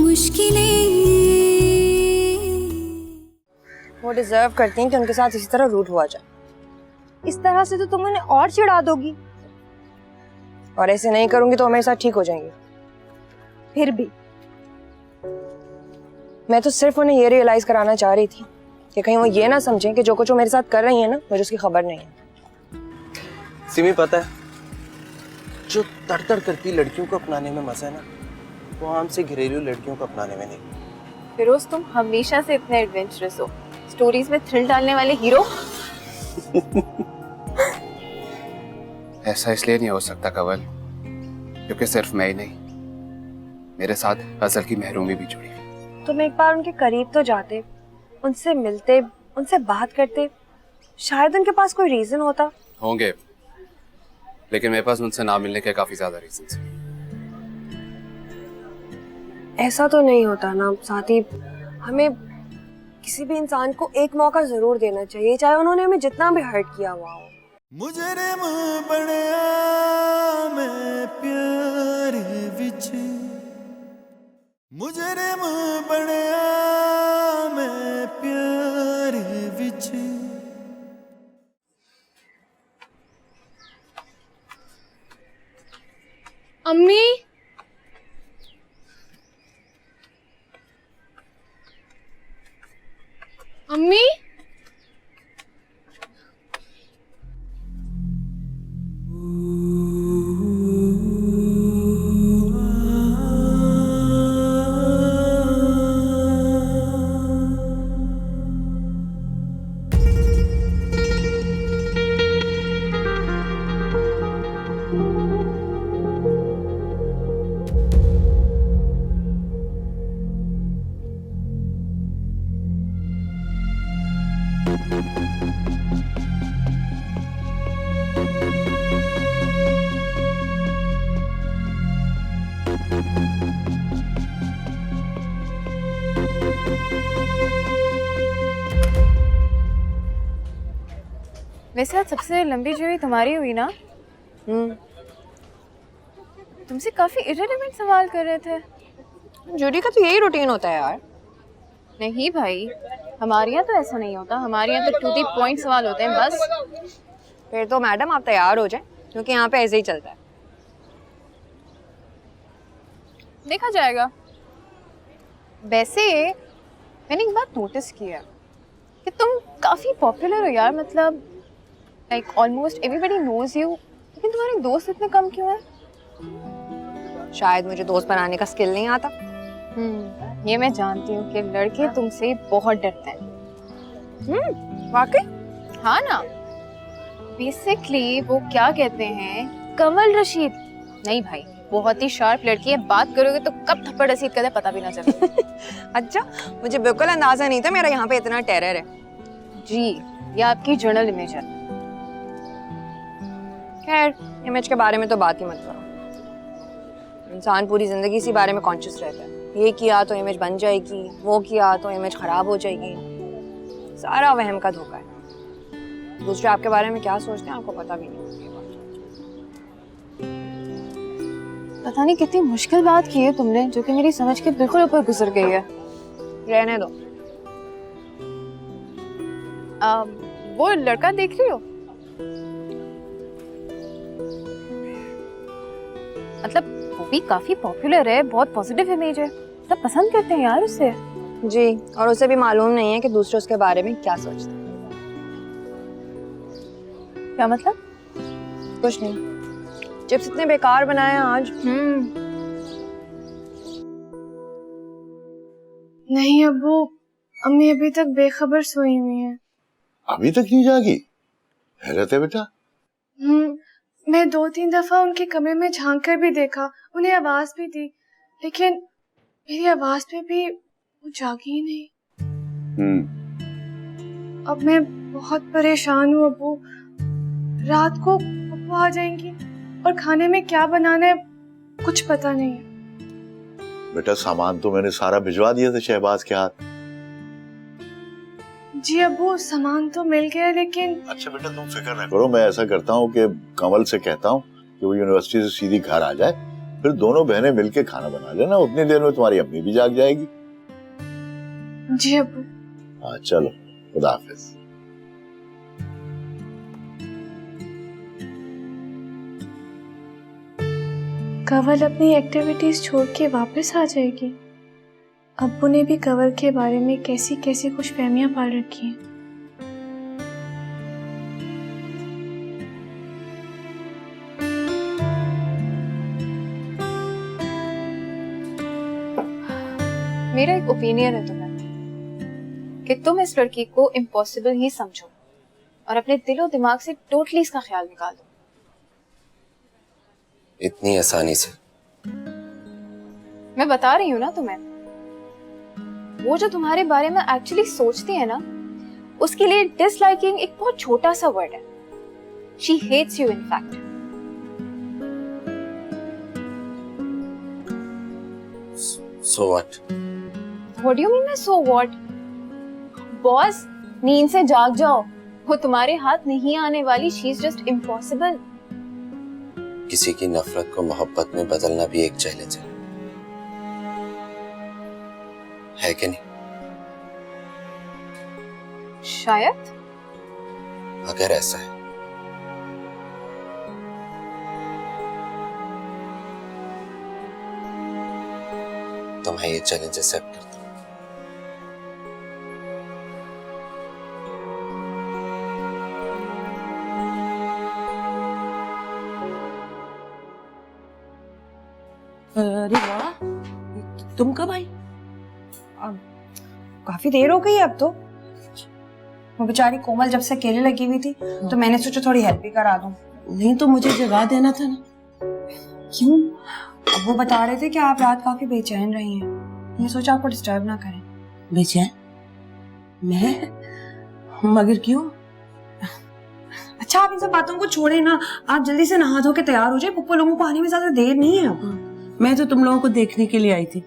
मुश्किलें वो डिजर्व करती हैं कि उनके साथ इसी तरह रूट हुआ जाए। इस तरह से तो तुम उन्हें और चिढ़ा दोगी, और ऐसे नहीं करूंगी तो मेरे साथ ठीक हो जाएंगी। फिर भी मैं तो सिर्फ उन्हें ये रियलाइज कराना चाह रही थी कि कहीं वो ये ना समझें कि जो कुछ वो मेरे साथ कर रही है ना, मुझे उसकी खबर नहीं है। सिमी, पता है जो तड़तड़ करती लड़कियों को अपनाने में मजा है ना, वो आमसे घरेलू लड़कियों को अपनाने में नहीं। फिरोज, तुम हमेशा से इतने एडवेंचरस हो, स्टोरीज में थ्रिल डालने वाले हीरो। ऐसा इसलिए नहीं हो सकता कंवल, क्योंकि सिर्फ मैं ही नहीं, मेरे साथ अजल की महरूमी भी जुड़ी। तुम एक बार उनके करीब तो जाते, उनसे मिलते, उनसे बात करते, शायद उनके पास कोई रीजन होता। होंगे, लेकिन मेरे पास उनसे ना मिलने के काफी ज्यादा रीजंस हैं। ऐसा तो नहीं होता ना साथी, हमें किसी भी इंसान को एक मौका जरूर देना चाहिए, चाहे उन्होंने हमें जितना भी हर्ट किया हुआ हो। मुजरिम बनया मैं प्यार विच, मुजरिम बनया मैं प्यार विच। अम्मी, अम्मी, वैसे आज सबसे लंबी जोड़ी तुम्हारी हुई ना? तुमसे काफी इररिलेवेंट सवाल कर रहे थे। जूडी का तो यही रूटीन होता है यार। नहीं भाई, हमारे यहाँ तो ऐसा नहीं होता, हमारे यहाँ तो टू दी पॉइंट सवाल होते हैं बस। फिर तो मैडम आप तैयार हो जाए, क्योंकि यहाँ पे ऐसे ही चलता है। देखा जाएगा। वैसे मैंने एक बात नोटिस की है कि तुम काफी पॉपुलर हो यार, मतलब like almost everybody knows you, लेकिन तुम्हारे दोस्त इतने कम क्यों हैं? शायद मुझे दोस्त बनाने का स्किल नहीं आता। ये मैं जानती हूँ कि लड़के तुमसे बहुत डरते हैं। वाकई? हाँ ना, बेसिकली वो क्या कहते हैं, कंवल रशीद। नहीं भाई, बहुत ही शार्प लड़की है, बात करोगे तो कब थप्पड़ रसीद कर दे पता भी ना चले। अच्छा, मुझे बिल्कुल अंदाजा नहीं था मेरा यहाँ पे इतना टेरर है। जी, ये आपकी जर्नल इमेज है। खैर, इमेज के बारे में तो बात ही मत करो। इंसान पूरी जिंदगी इसी बारे में कॉन्शियस रहता है, ये किया तो इमेज बन जाएगी, वो किया तो इमेज खराब हो जाएगी। सारा वहम का धोखा है। दूसरे आपके बारे में क्या सोचते हैं आपको पता भी नहीं। पता नहीं कितनी मुश्किल बात की है तुमने, जो कि मेरी समझ के बिल्कुल ऊपर गुजर गई है। रहने दो। वो लड़का देख रही हो? मतलब वो भी काफी पॉपुलर है, बहुत पॉजिटिव इमेज है, सब पसंद करते हैं यार उसे। जी, और उसे भी मालूम नहीं है कि दूसरे उसके बारे में क्या सोचते हैं। क्या मतलब? कुछ नहीं, चिप्स इतने बेकार बनाए हैं आज। नहीं अब्बू, अम्मी अभी तक बेखबर सोई हुई हैं। अभी तक नहीं जागी? हैरत है बेटा। मैं 2-3 दफा उनके कमरे में झांक कर भी देखा, उन्हें आवाज भी दी, लेकिन मेरी आवाज पे भी वो जागी ही नहीं। अब मैं बहुत परेशान हूँ अब्बू। रात को अब्बू आ जाएंगी और खाने में क्या बनाना है कुछ पता नहीं है। बेटा, सामान तो मैंने सारा भिजवा दिया था शहबाज के हाथ। जी अब्बू, सामान तो मिल गया, लेकिन अच्छा बेटा, तुम फिक्र न करो, मैं ऐसा करता हूँ कि कंवल से कहता हूँ कि वो यूनिवर्सिटी से सीधी घर आ जाए, फिर दोनों बहनें मिलके खाना बना लेना, उतनी देर में तुम्हारी अम्मी भी जाग जाएगी। जी अब्बू। हाँ चलो, खुदा हाफिज। कंवल अपनी एक्टिविटीज छोड़ के वापस आ जाएगी। अब्बू ने भी कंवल के बारे में कैसी कैसी कुछ फहमियां पाल रखी हैं। मेरा एक ओपिनियन है तुम्हें कि तुम इस लड़की को इम्पॉसिबल ही समझो और अपने दिलो दिमाग से टोटली इसका ख्याल निकाल दो। इतनी आसानी से? मैं बता रही हूँ ना तुम्हें, वो जो तुम्हारे बारे में एक्चुअली सोचती है ना, उसके लिए डिसलाइकिंग एक बहुत छोटा सा वर्ड है। She hates you in fact. So what? What do you mean by so what? Boss, नींद से जाग जाओ, वो तुम्हारे हाथ नहीं आने वाली। She is just impossible. किसी की नफरत को मोहब्बत में बदलना भी एक चैलेंज है कि नहीं? शायद। अगर ऐसा है तो मैं ये चैलेंज एक्सेप्ट करता हूँ। अरे वाह, तुम कब आई? अब काफी देर हो गई है अब तो। वो बेचारी कोमल जब से अकेले लगी हुई थी तो मैंने सोचा थोड़ी हेल्प भी करा दूं। नहीं तो मुझे जगा देना था ना। क्यों? अब वो बता रहे थे कि आप रात काफी बेचैन रही हैं। मैंने सोचा आपको डिस्टर्ब ना करें। बेचैन? मैं? मगर क्यों? अच्छा आप इन सब बातों को छोड़े ना, आप जल्दी से नहा धो के तैयार हो जाए, पप्पू लोगों को आने में ज्यादा देर नहीं है। मैं तो तुम लोगों को देखने के लिए आई थी।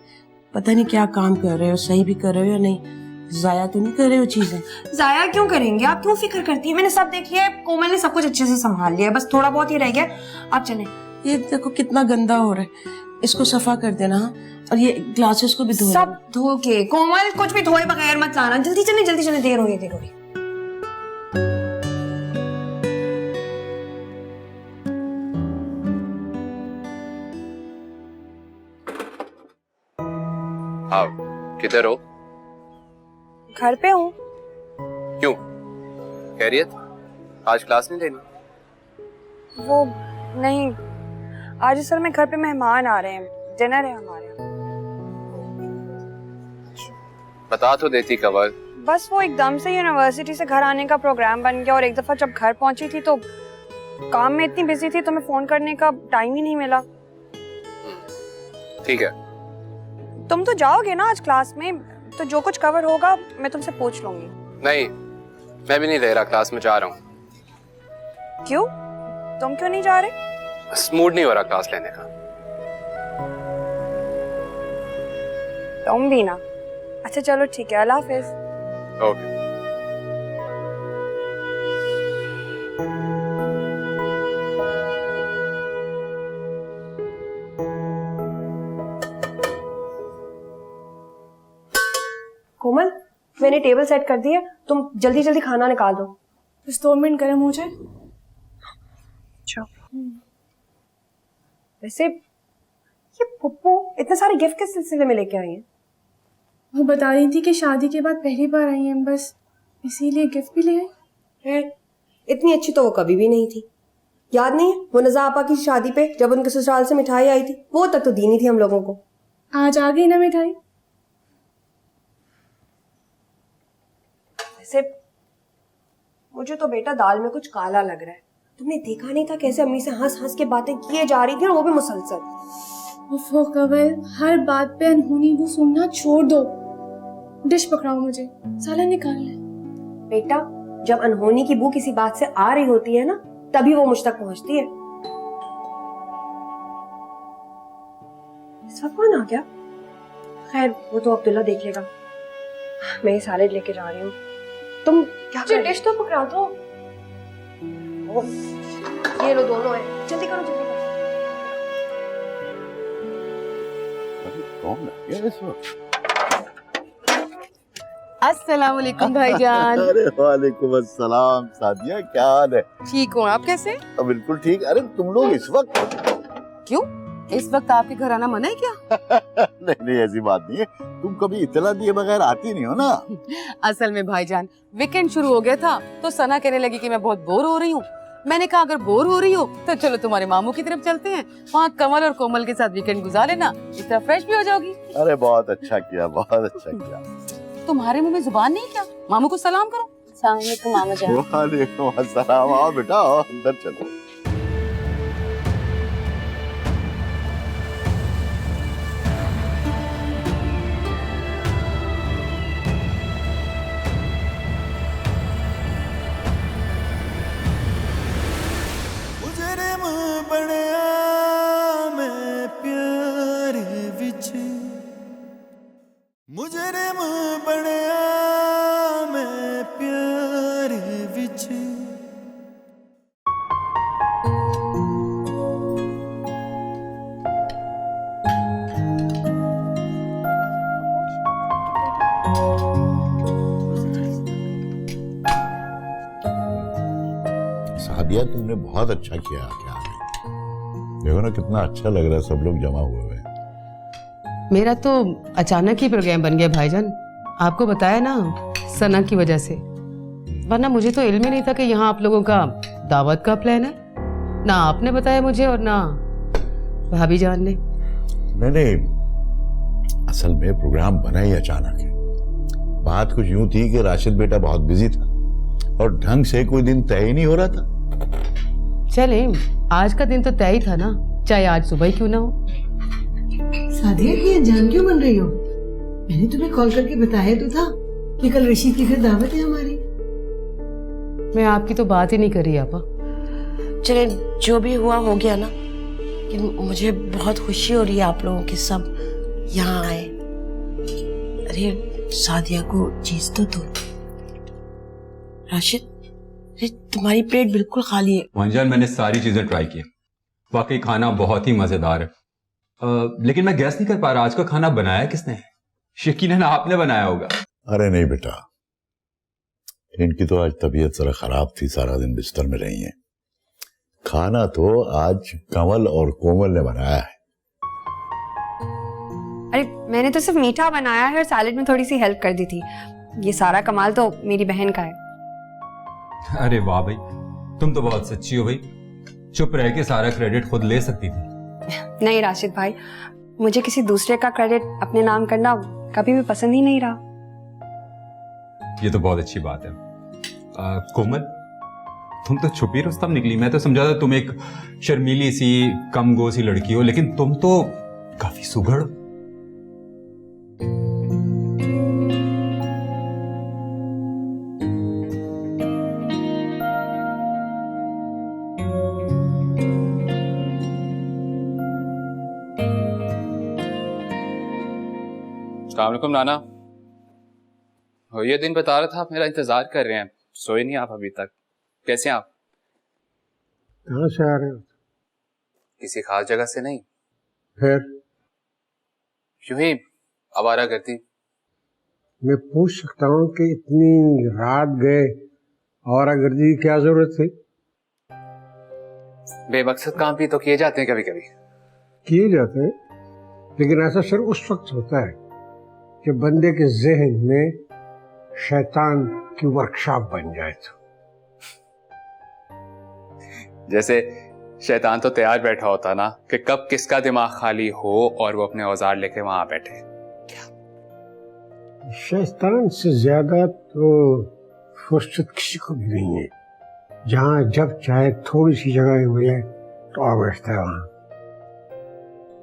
पता नहीं क्या काम कर रहे हो, सही भी कर रहे हो या नहीं, जाया तो नहीं कर रहे हो चीजें? जाया क्यों करेंगे, आप क्यों फिक्र करती है? मैंने सब देख लिया है, कोमल ने सब कुछ अच्छे से संभाल लिया है, बस थोड़ा बहुत ही रह गया। आप चलें। ये देखो कितना गंदा हो रहा है, इसको सफा कर देना। हाँ? और ये ग्लासेस को भी धो सब धो के। कोमल कुछ भी धोए बगैर मत लाना। जल्दी चले, जल्दी चले, देर हो रही है, देर हो रही है। आओ, किधर हो? घर पे हूँ। क्यों? खैरियत? आज क्लास नहीं लेनी? वो नहीं, आज असल में घर पे मेहमान आ रहे हैं, डिनर है हमारे यहाँ। बता तो देती कंवल। बस वो एकदम से यूनिवर्सिटी से घर आने का प्रोग्राम बन गया और एक दफा जब घर पहुंची थी तो काम में इतनी बिजी थी तो मैं फोन करने का टाइम ही नहीं मिला। ठीक है। तुम तो जाओगे ना आज क्लास में, तो जो कुछ कवर होगा मैं तुमसे पूछ लूंगी। नहीं, मैं भी नहीं ले रहा, क्लास में जा रहा हूँ। क्यों? तुम क्यों नहीं जा रहे? बस मूड नहीं हो रहा क्लास लेने का। तुम भी ना। अच्छा चलो ठीक है, अल्लाह हाफिज। ओके। कोमल, मैंने टेबल सेट कर दी है, तुम जल्दी जल्दी खाना निकाल दो। बस 2 मिनट गर्म हो जाए। अच्छा। वैसे ये पप्पू इतने सारे गिफ्ट किस सिलसिले में लेके आई हैं? वो बता रही थी कि शादी के बाद पहली बार आई हैं, बस इसीलिए गिफ्ट भी ले आई। है, इतनी अच्छी तो वो कभी भी नहीं थी। याद नहीं है वो नज़ा आपा की शादी पे जब उनके ससुराल से मिठाई आई थी, वो तक तो दी नहीं थी हम लोगों को। आज आ गई ना मिठाई। वैसे मुझे तो बेटा दाल में कुछ काला लग रहा है। तुमने देखा नहीं था कैसे अम्मी से हंस हंस के बातें किए जा रही थी, और वो भी मुसलसल। उफ़ो कंवल, हर बात पे अनहोनी वो सुनना छोड़ दो। डिश पकड़ाओ, मुझे सालन निकालना है। बेटा जब अनहोनी की बू किसी बात से आ रही होती है ना, तभी वो मुझ तक पहुंचती है। सब कौन आ गया? खैर वो तो अब्दुल्ला देख लेगा। मैं ये सैलेड लेके जा रही हूँ। तुम क्या कर? डिश तो पकड़ा दो। ये लो दोनों है, जल्दी करो जल्दी करो। कौन आ गया इस वक्त? अस्सलाम वालेकुम भाईजान। अरे वालेकुम अस्सलाम सादिया, क्या हाल है? ठीक हूँ, आप कैसे? बिल्कुल ठीक। अरे तुम लोग इस वक्त क्यों? इस वक्त आपके घर आना मना है क्या? नहीं नहीं, ऐसी बात नहीं है। तुम कभी इतला दिए बगैर आती नहीं हो ना। असल में भाईजान वीकेंड शुरू हो गया था तो सना कहने लगी कि मैं बहुत बोर हो रही हूँ। मैंने कहा अगर बोर हो रही हो तो चलो तुम्हारे मामू की तरफ चलते हैं, वहाँ कमल और कोमल के साथ वीकेंड गुजार लेना, इस तरह फ्रेश भी हो जाओगी। अरे बहुत अच्छा किया, बहुत अच्छा किया। तुम्हारे मुंह में जुबान नहीं क्या? मामू को सलाम करो। अस्सलाम वालेकुम मामा जान। वालेकुम अस्सलाम। आओ बेटा, आओ अंदर चलो। मुजरिम बनया मैं प्यार विच, मुजरिम बनया मैं प्यार विच। सादिया, तुमने बहुत अच्छा किया क्या? देखो ना कितना अच्छा लग रहा है, सब लोग जमा हुए हुए। मेरा तो अचानक ही प्रोग्राम बन गया भाईजान, आपको बताया ना, सना की वजह से। वरना मुझे तो इल्म ही नहीं था कि यहाँ आप लोगों का दावत का प्लान है। ना आपने बताया मुझे और ना भाभी जान ने। नहीं, असल में प्रोग्राम बना ही अचानक है। बात कुछ यूं थी कि राशिद बेटा बहुत बिजी था और ढंग से कोई दिन तय ही नहीं हो रहा था। चले, आज का दिन तो तय ही था ना, चाहे आज सुबह ही क्यों ना हो। सादिया की अनजान क्यों बन रही हो? मैंने तुम्हें कॉल करके बताया तो था कि कल रशीद की घर दावत है हमारी। मैं आपकी तो बात ही नहीं कर रही आपा। चले, जो भी हुआ हो गया ना, कि मुझे बहुत खुशी हो रही है आप लोगों के सब यहाँ आए। अरे सादिया को चीज तो दो। राशिद, अरे तुम्हारी प्लेट बिल्कुल खाली है। वंजान, मैंने सारी चीजें ट्राई की, वाकई खाना बहुत ही मजेदार है। लेकिन मैं गैस नहीं कर पा रहा, आज का खाना बनाया किसने? यकीनन आपने बनाया होगा। अरे नहीं बेटा, इनकी तो आज तबीयत जरा खराब थी, सारा दिन बिस्तर में रही हैं। खाना तो आज कमल और कोमल ने बनाया है। अरे मैंने तो सिर्फ मीठा बनाया है और सैलेड में थोड़ी सी हेल्प कर दी थी। ये सारा कमाल तो मेरी बहन का है। अरे वाह भाई, तुम तो बहुत सच्ची हो भाई, चुप रह के सारा क्रेडिट खुद ले सकती थी। नहीं राशिद भाई, मुझे किसी दूसरे का क्रेडिट अपने नाम करना कभी भी पसंद ही नहीं रहा। ये तो बहुत अच्छी बात है। कोमल, तुम तो छुपी रुस्तम निकली। मैं तो समझा था तुम एक शर्मीली सी कम गो सी लड़की हो, लेकिन तुम तो काफी सुघड़। अस्सलामुअलैकुम नाना। ये दिन बता रहा था आप मेरा इंतजार कर रहे हैं, सोए नहीं आप अभी तक। कैसे हैं आप? कहाँ से आ रहे हो? किसी खास जगह से नहीं, फिर यूं ही आवारा करती। मैं पूछ सकता हूँ कि इतनी रात गए आवारागर्दी की क्या जरूरत थी? बेमकसद काम भी तो किए जाते हैं कभी कभी। किए जाते हैं, लेकिन ऐसा सिर्फ उस वक्त होता है कि बंदे के जहन में शैतान की वर्कशॉप बन जाए तो। जैसे शैतान तो तैयार बैठा होता ना कि कब किसका दिमाग खाली हो और वो अपने औजार लेके वहां बैठे। शैतान से ज्यादा तो फुर्सत किसी को भी नहीं है। जहाँ जब चाहे थोड़ी सी जगह मिले तो आ बैठता है वहां।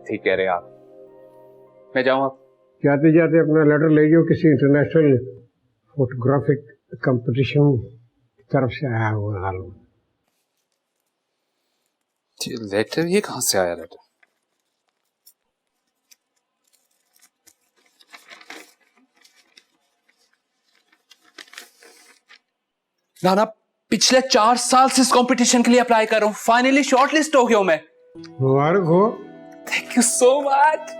ठीक कह रहे आप। मैं जाऊं अब? जाते जाते अपना लेटर ले जाओ, किसी इंटरनेशनल फोटोग्राफिक कंपटीशन की तरफ से आया हुआ हाल में। लेटर? ये कहां से आया लेटर? नाना, पिछले 4 साल से इस कंपटीशन के लिए अप्लाई कर रहा हूं, फाइनली शॉर्टलिस्ट हो गया हूं मैं। मुबारक हो। Thank you so much.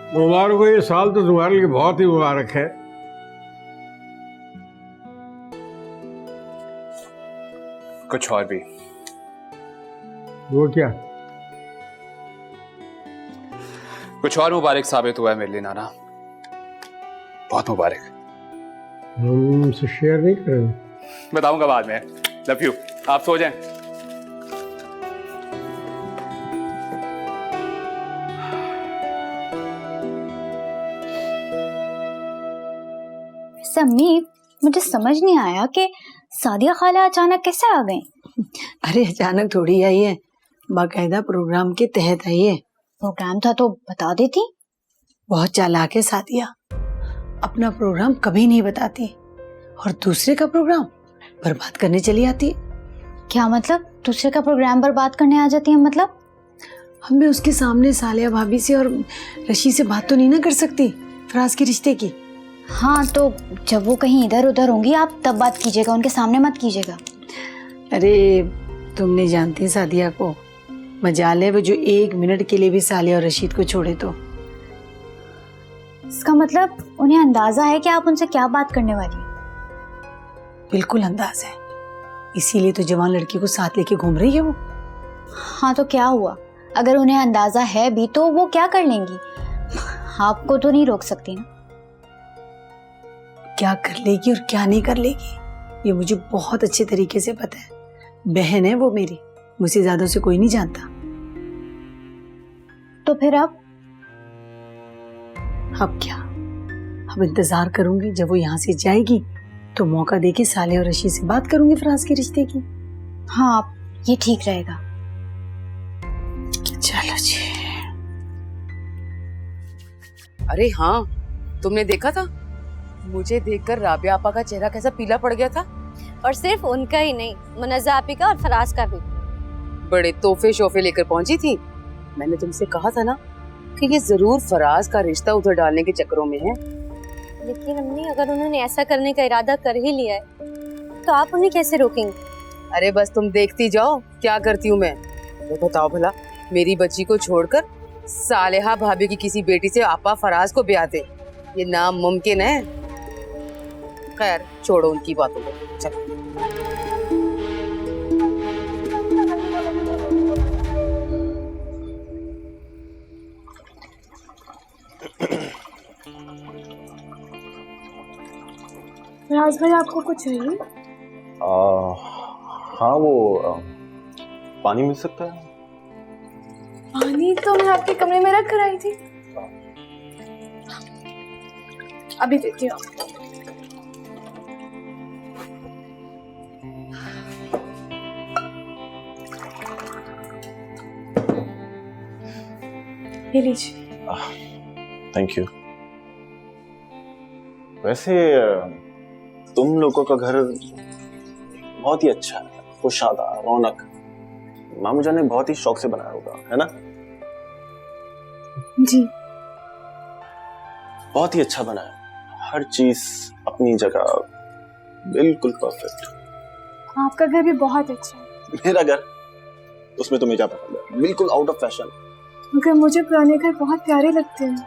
मुबारक हो, ये साल तो तुम्हारे लिए बहुत ही मुबारक है। कुछ और भी। वो क्या? कुछ और मुबारक साबित हुआ है मेरे लिए नाना, बहुत मुबारक। हमसे शेयर नहीं करेंगे? बताऊंगा बाद में। Love you. आप सो जाएं। सम्मी, मुझे समझ नहीं आया कि सादिया खाला अचानक कैसे आ गई। अरे अचानक थोड़ी आई है, बाकायदा प्रोग्राम के तहत आई है। प्रोग्राम था तो बता देती। बहुत चालाक है सादिया, अपना प्रोग्राम कभी नहीं बताती और दूसरे का प्रोग्राम बर्बाद करने चली आती। क्या मतलब? दूसरे का प्रोग्राम बर्बाद करने आ जाती है मतलब? मैं उसके सामने सालिया भाभी से और रशी से बात तो नहीं ना कर सकती फराज के रिश्ते की। हाँ, तो जब वो कहीं इधर उधर होंगी आप तब बात कीजिएगा, उनके सामने मत कीजिएगा। अरे तुम नहीं जानती सादिया को, मजाल है वो जो 1 मिनट के लिए भी सालिया और रशीद को छोड़े तो। इसका मतलब उन्हें अंदाजा है कि आप उनसे क्या बात करने वाली हैं। बिल्कुल अंदाज है, इसीलिए तो जवान लड़की को साथ लेके घूम रही है वो। हाँ तो क्या हुआ, अगर उन्हें अंदाजा है भी तो वो क्या कर लेंगी? आपको तो नहीं रोक सकती ना। क्या कर लेगी और क्या नहीं कर लेगी ये मुझे बहुत अच्छे तरीके से पता है। बहन है वो मेरी, मुझसे ज्यादा उसे कोई नहीं जानता। तो फिर अब क्या, अब इंतजार करूंगी जब वो यहाँ से जाएगी तो मौका देके साले और रशी से बात करूंगी फराज के रिश्ते की। हाँ ये ठीक रहेगा। चलो जी। अरे हाँ, तुमने देखा था मुझे देखकर राबिया आपा का चेहरा कैसा पीला पड़ गया था? और सिर्फ उनका ही नहीं, मुनज़्ज़ा आपी का और फराज का भी। बड़े तोहफे शोफे लेकर पहुंची थी। मैंने तुमसे कहा था ना कि ये जरूर फराज का रिश्ता उधर डालने के चक्करों में है। लेकिन अम्मी, अगर उन्होंने ऐसा करने का इरादा कर ही लिया है तो आप उन्हें कैसे रोकेंगे? अरे बस तुम देखती जाओ क्या करती हूँ मैं। ये बताओ भला, मेरी बच्ची को छोड़कर सालेहा भाभी की किसी बेटी से आपा फराज को ब्याह दे, ये नामुमकिन है। खैर छोड़ो उनकी बातों को, चलो। राज भाई, आपको कुछ चाहिए? हाँ, वो पानी मिल सकता है? पानी तो मैं आपके कमरे में रख कर आई थी, अभी देती हूँ। ये लीजिए। Thank you. वैसे तुम लोगों का घर बहुत ही अच्छा है, खुशादा, रौनक। मामू जान ने बहुत ही शौक से बनाया होगा, है ना? जी, बहुत ही अच्छा बनाया, हर चीज अपनी जगह, बिल्कुल परफेक्ट। आपका घर भी बहुत अच्छा है। मेरा घर, उसमें तुम्हें क्या पता है, बिल्कुल आउट ऑफ फैशन। मगर मुझे पुराने घर बहुत प्यारे लगते हैं।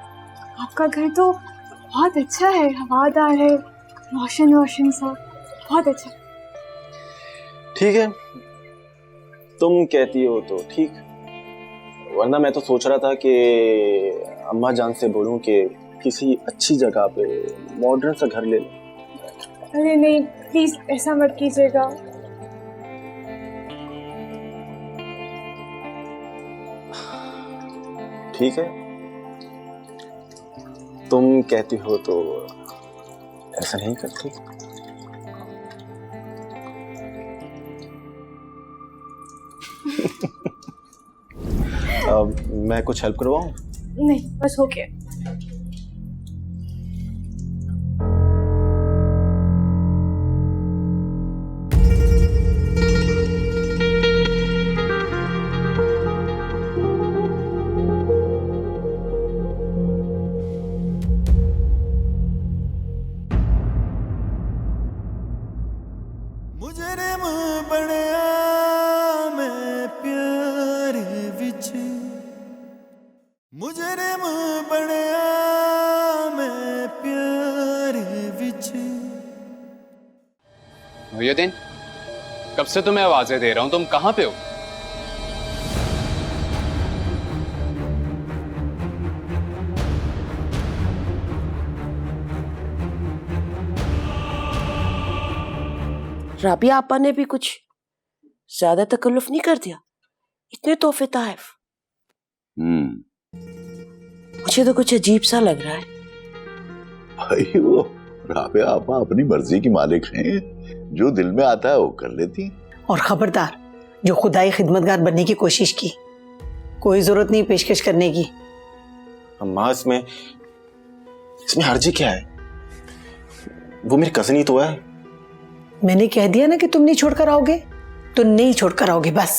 आपका घर तो बहुत अच्छा है, हवादार है, रोशन रोशन सा, बहुत अच्छा। ठीक है, तुम कहती हो तो ठीक, वरना मैं तो सोच रहा था कि अम्मा जान से बोलूं कि किसी अच्छी जगह पे मॉडर्न सा घर ले लो। अरे नहीं, प्लीज ऐसा मत कीजिएगा। ठीक है, तुम कहती हो तो ऐसा नहीं करती। मैं कुछ हेल्प करवाऊं? नहीं, बस हो गया। मुजरिम बनया मैं प्यार विच, मुजरिम बनया मोहिउद्दीन, कब से तुम्हें आवाजें दे रहा हूं, तुम कहां पे हो? राबिया आपा ने भी कुछ ज्यादा तकल्लुफ नहीं कर दिया? इतने तोहफे ताइफ। मुझे तो कुछ अजीब सा लग रहा है। भाई वो राबिया आपा अपनी मर्जी की मालिक हैं, जो दिल में आता है वो कर लेती हैं। और खबरदार, जो खुदाई खिदमतगार बनने की कोशिश की, कोई जरूरत नहीं पेशकश करने की। अम्मा इसमें हर्जी क्या है? वो मेरी कजन ही तो है। मैंने कह दिया ना कि तुम नहीं छोड़कर आओगे, तो नहीं छोड़कर आओगे बस।